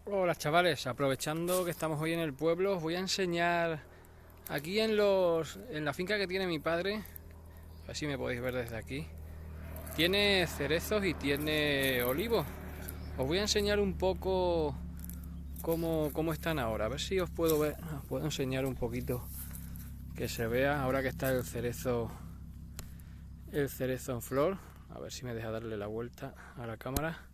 Hola chavales, aprovechando que estamos hoy en el pueblo, os voy a enseñar aquí en la finca que tiene mi padre, a ver si me podéis ver desde aquí. Tiene cerezos y tiene olivos. Os voy a enseñar un poco cómo están ahora, a ver si os puedo ver, os puedo enseñar un poquito que se vea ahora que está el cerezo en flor. A ver si me deja darle la vuelta a la cámara.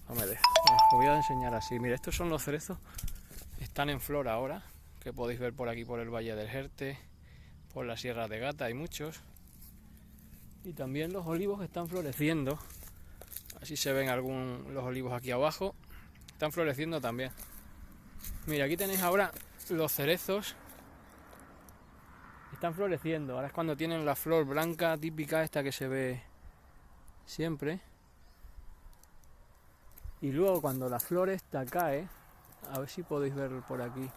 No me deja. Bueno, os voy a enseñar así. Mira, estos son los cerezos. Están en flor ahora, que podéis ver por aquí por el Valle del Jerte, por la Sierra de Gata hay muchos. Y también los olivos están floreciendo. Así se ven los olivos aquí abajo. Están floreciendo también. Mira, aquí tenéis ahora los cerezos. Están floreciendo. Ahora es cuando tienen la flor blanca típica esta que se ve siempre. Y luego cuando la flor esta cae, a ver si podéis ver por aquí.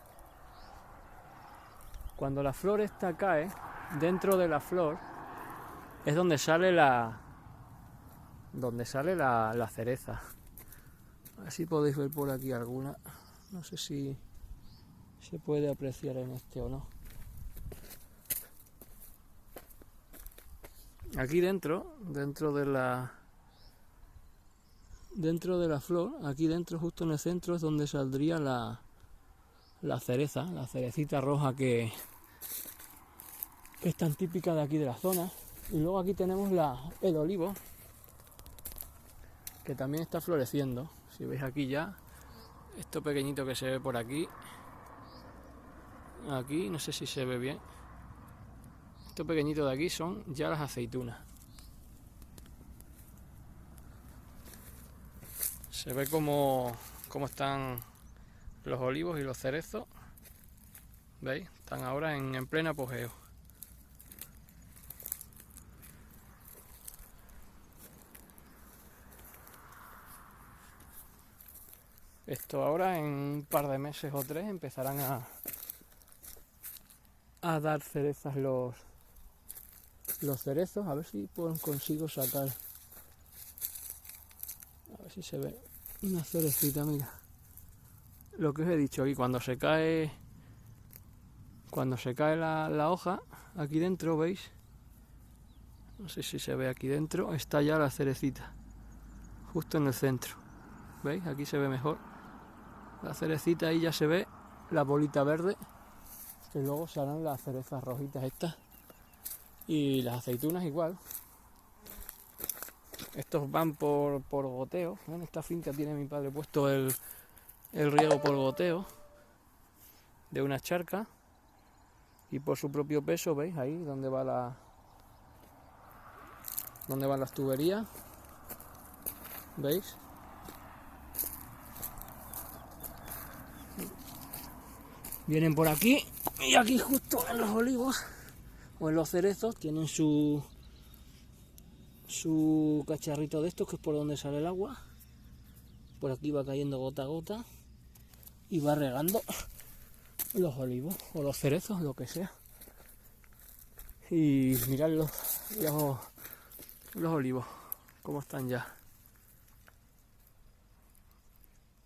Cuando la flor esta cae, dentro de la flor es donde sale la cereza. A ver si podéis ver por aquí alguna. No sé si se puede apreciar en este o no. Aquí dentro de la flor, aquí dentro justo en el centro es donde saldría la cereza, la cerecita roja que es tan típica de aquí de la zona. Y luego aquí tenemos el olivo, que también está floreciendo. Si veis aquí ya, esto pequeñito que se ve por aquí, no sé si se ve bien. Esto pequeñito de aquí son ya las aceitunas. Se ve cómo están los olivos y los cerezos. ¿Veis? Están ahora en pleno apogeo. Esto ahora en un par de meses o 3 empezarán a dar cerezas los cerezos. A ver si consigo sacar. A ver si se ve una cerecita, mira. Lo que os he dicho aquí, cuando se cae la hoja, aquí dentro, ¿veis? No sé si se ve aquí dentro, está ya la cerecita. Justo en el centro. ¿Veis? Aquí se ve mejor. La cerecita ahí ya se ve, la bolita verde. Que luego serán las cerezas rojitas estas. Y las aceitunas igual. Estos van por goteo. En esta finca tiene mi padre puesto el riego por goteo de una charca. Y por su propio peso, ¿veis? Ahí donde van las tuberías. ¿Veis? Vienen por aquí y aquí justo en los olivos o en los cerezos tienen su cacharrito de estos, que es por donde sale el agua. Por aquí va cayendo gota a gota y va regando los olivos o los cerezos, lo que sea. Y mirad los olivos, cómo están ya.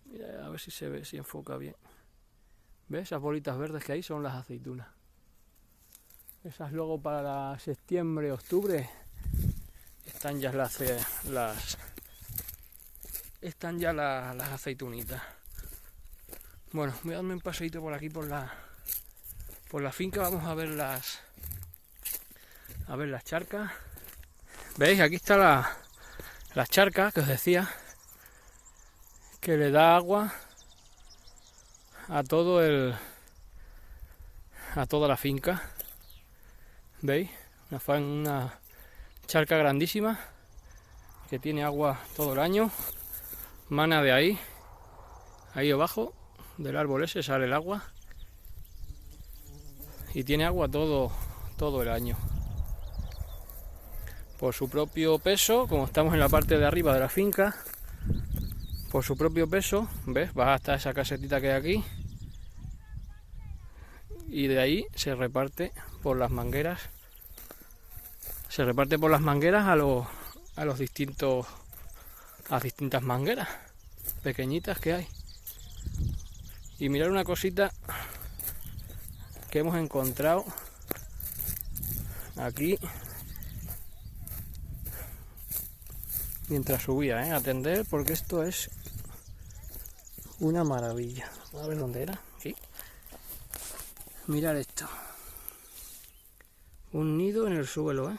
Mira, a ver si se ve, si enfoca bien. ¿Ves? Esas bolitas verdes que hay son las aceitunas. Esas luego para septiembre, octubre están ya las aceitunitas. Bueno, voy a darme un paseíto por aquí por la finca. Vamos a ver las charcas. ¿Veis? Aquí está la charca que os decía, que le da agua a toda la finca. ¿Veis? Una charca grandísima que tiene agua todo el año. Mana de ahí abajo del árbol ese sale el agua y tiene agua todo el año. Por su propio peso, como estamos en la parte de arriba de la finca, por su propio peso, ¿ves? Vas hasta esa casetita que hay aquí y de ahí se reparte por las mangueras. Se reparte por las mangueras a las distintas mangueras. pequeñitas que hay. Y mirad una cosita que hemos encontrado aquí mientras subía, atender, porque esto es una maravilla. A ver dónde era. Aquí. Mirad esto. Un nido en el suelo,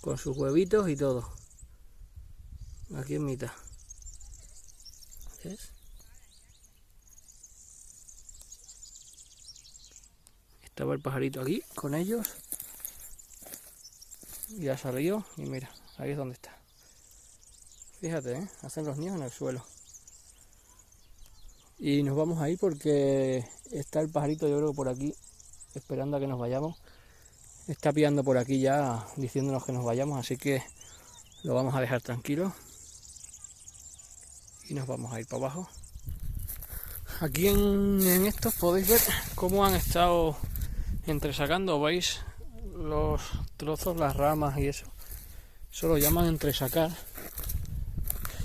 con sus huevitos y todo. Aquí en mitad. ¿Ves? Estaba el pajarito aquí con ellos. Y ha salido. Y mira, ahí es donde está. Fíjate, hacen los nidos en el suelo. Y nos vamos ahí porque está el pajarito, yo creo que por aquí, esperando a que nos vayamos. Está piando por aquí ya, diciéndonos que nos vayamos, así que lo vamos a dejar tranquilo. Y nos vamos a ir para abajo. Aquí en estos podéis ver cómo han estado entresacando, ¿veis? Los trozos, las ramas y eso. Eso lo llaman entresacar.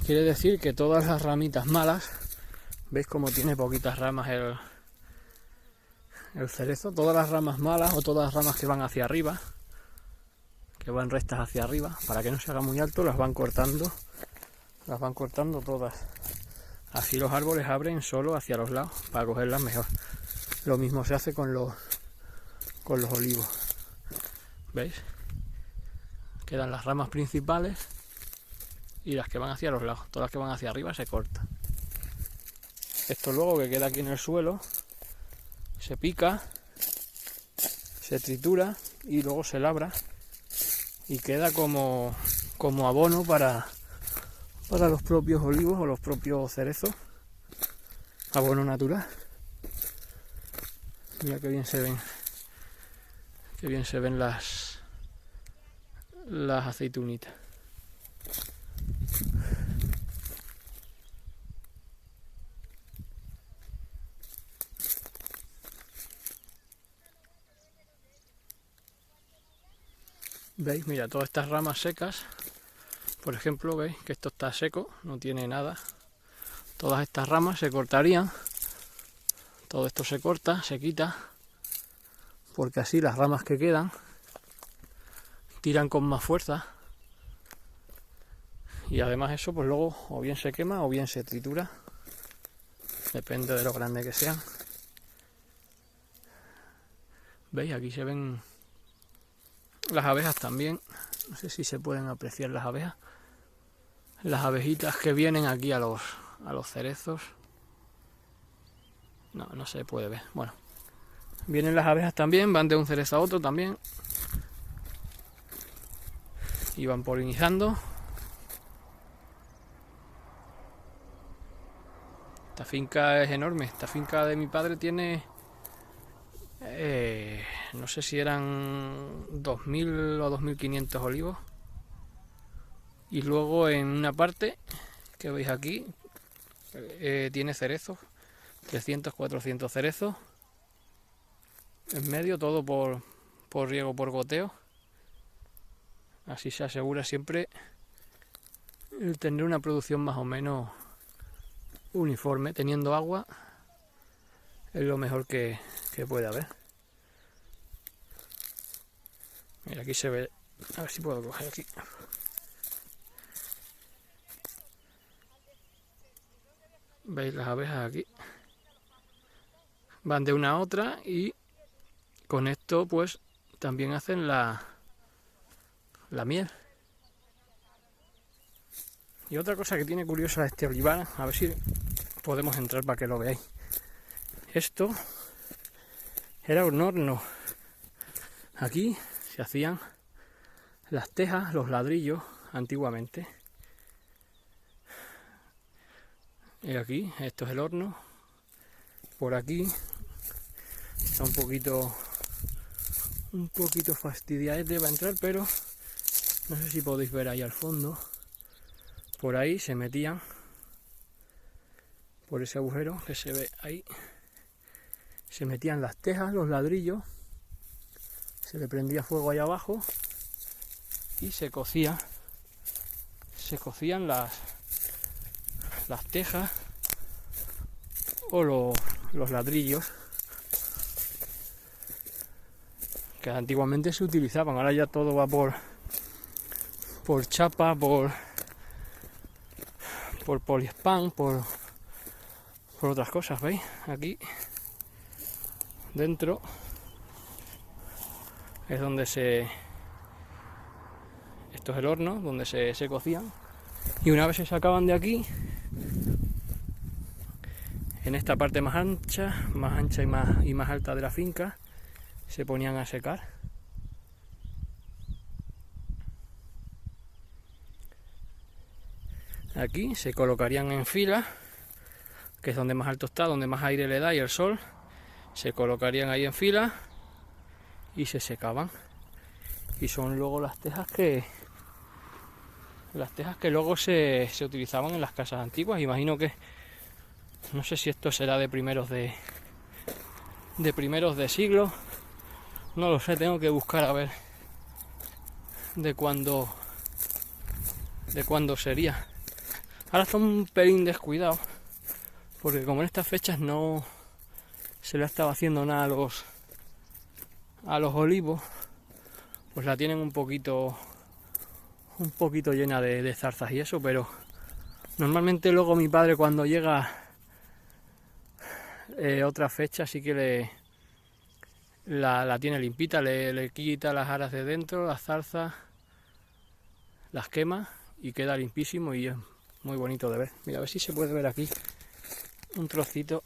Quiere decir que todas las ramitas malas, ¿veis cómo tiene poquitas ramas el cerezo? Todas las ramas malas o todas las ramas que van hacia arriba, que van rectas hacia arriba, para que no se haga muy alto, las van cortando todas. Así los árboles abren solo hacia los lados para cogerlas mejor. Lo mismo se hace con los olivos. ¿Veis? Quedan las ramas principales y las que van hacia los lados. Todas las que van hacia arriba se cortan. Esto luego que queda aquí en el suelo se pica, se tritura y luego se labra y queda como abono para los propios olivos o los propios cerezos. Abono natural. Mira qué bien se ven. Qué bien se ven las aceitunitas. ¿Veis? Mira, todas estas ramas secas, por ejemplo, veis que esto está seco, no tiene nada. Todas estas ramas se cortarían. Todo esto se corta, se quita, porque así las ramas que quedan tiran con más fuerza. Y además eso pues luego o bien se quema o bien se tritura. Depende de lo grande que sean. ¿Veis? Aquí se ven las abejas también. No sé si se pueden apreciar las abejas. Las abejitas que vienen aquí a los cerezos. No se puede ver. Bueno, vienen las abejas también, van de un cerezo a otro también. Y van polinizando. Esta finca es enorme. Esta finca de mi padre tiene... no sé si eran 2.000 o 2.500 olivos. Y luego en una parte que veis aquí tiene cerezos, 300, 400 cerezos. En medio todo por riego, por goteo. Así se asegura siempre el tener una producción más o menos uniforme. Teniendo agua es lo mejor que puede haber. Mira, aquí se ve, a ver si puedo coger aquí. ¿Veis las abejas aquí? Van de una a otra y con esto pues también hacen la miel. Y otra cosa que tiene curiosa este olivar, a ver si podemos entrar para que lo veáis. Esto era un horno. Aquí se hacían las tejas, los ladrillos antiguamente. Y aquí, esto es el horno. Por aquí está un poquito fastidiado para entrar, pero no sé si podéis ver ahí al fondo. Por ahí se metían, por ese agujero que se ve ahí, se metían las tejas, los ladrillos, se le prendía fuego ahí abajo y se cocía se cocían las tejas o los ladrillos que antiguamente se utilizaban. Ahora ya todo va por chapa, por poliespan, por otras cosas. ¿Veis? Aquí dentro es donde esto es el horno donde se cocían, y una vez se sacaban de aquí, en esta parte más ancha y más alta de la finca, se ponían a secar. Aquí se colocarían en fila, que es donde más alto está, donde más aire le da y el sol. Se colocarían ahí en fila y se secaban. Y son luego las tejas que luego se utilizaban en las casas antiguas. Imagino que, no sé si esto será de primeros de siglo, no lo sé, tengo que buscar a ver de cuándo sería. Ahora está un pelín descuidado, porque como en estas fechas no se le ha estado haciendo nada a los olivos, pues la tienen un poquito llena de zarzas y eso, pero normalmente luego mi padre, cuando llega otra fecha, sí que la tiene limpita, le quita las aras de dentro, las zarzas, las quema y queda limpísimo y es muy bonito de ver. Mira, a ver si se puede ver aquí un trocito.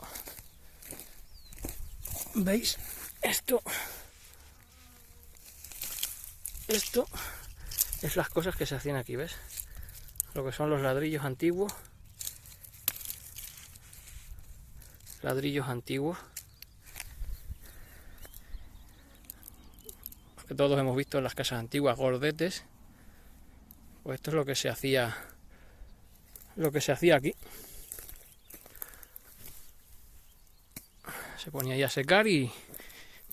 ¿Veis? Esto es las cosas que se hacían aquí, ¿ves? Lo que son los ladrillos antiguos. Que todos hemos visto en las casas antiguas, gordetes. Pues esto es lo que se hacía aquí. Se ponía ahí a secar y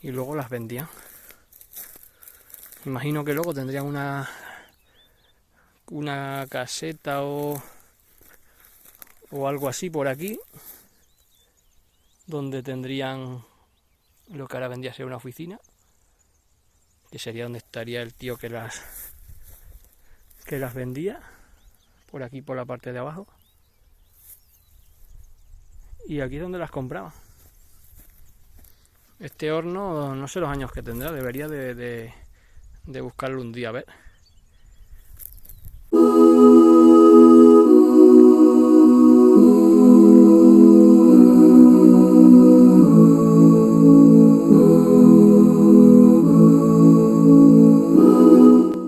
luego las vendían. Imagino que luego tendrían una caseta o algo así por aquí, donde tendrían lo que ahora vendría a ser una oficina, que sería donde estaría el tío que las vendía, por aquí por la parte de abajo, y aquí es donde las compraban. Este horno no sé los años que tendrá, debería de buscarlo un día a ver.